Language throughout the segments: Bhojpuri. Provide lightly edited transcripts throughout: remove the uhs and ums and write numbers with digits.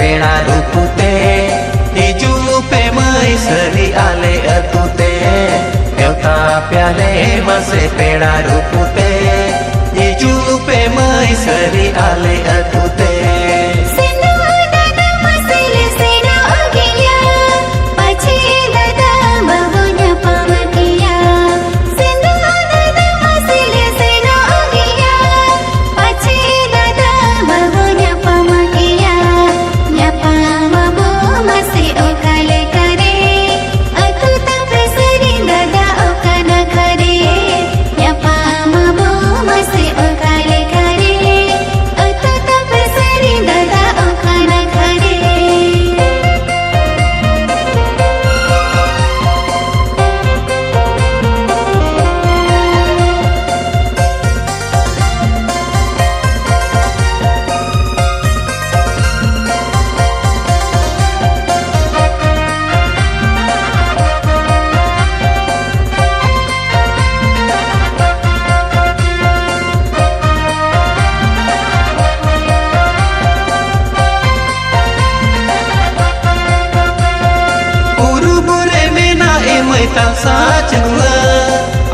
पेड़ा रुपुते हिजू पे मई सरी आले अतुते देवता प्याले मसे पेड़ा रुपुते हिजू पे मई सरी आले अतुते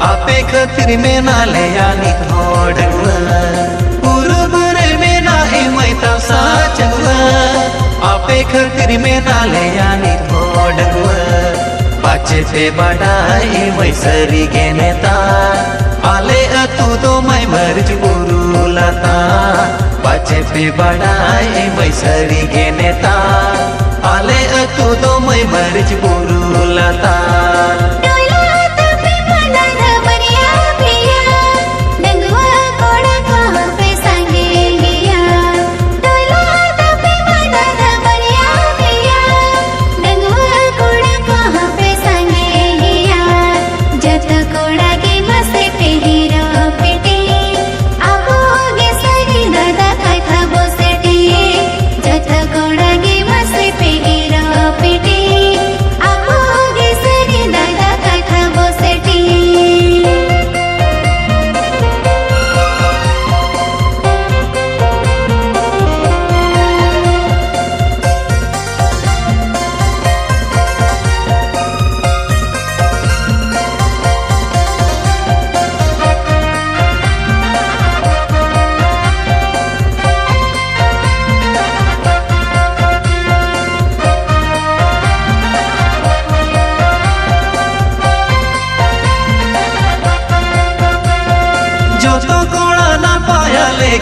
आपे खतिर में ना ले आनी थोड़ुआ पुरुबुरे में ना मैता साचुआ आपे खतिर में ना ले आनी थोड़ुआ पाचे पे बढ़ाई मैसरी के नेता आले अतु दो मैं मर्ज बुरु लता पाचे पे बढ़ाई मैसरी के नेता आले अतु दो मैं मर्ज बुरु लता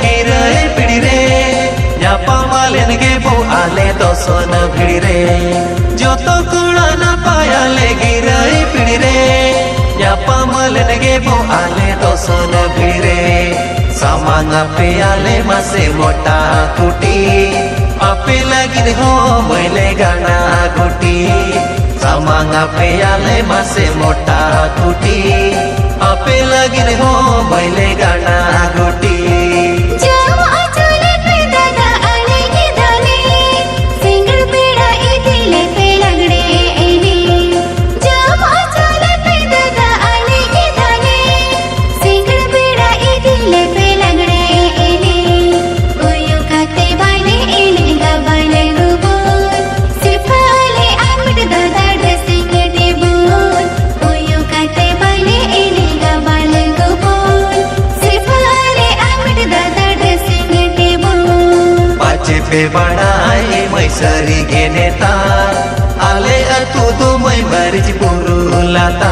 गिरे पिड़ी रे या पावालेन गे बो आले तो सोन भिड़ी रे जो तो कुड़ा ना पाया ले गिरे पिड़ी रे या पावालेन गे बो आले तो सोन भिड़ी रे सामांगा पे आले मसे मोटा कुटी आपे लगी हो मैले गाना गुटी सामांगा पे आले मसे मोटा कुटी आपे लगी हो मैले गाना गुटी पे बढ़ाई मैसरी के नेता आले अतु दो मैं मर्ज बुरु लता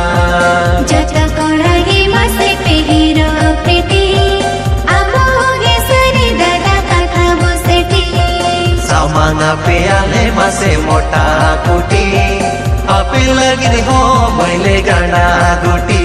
जत कोड़ागे मसे पे हीरो प्रीति आमोगे सरी दादा कथा बोसेटी सामांगा पे आले मसे मोटा कुटी आपे लगी हो मैले गाना गुटी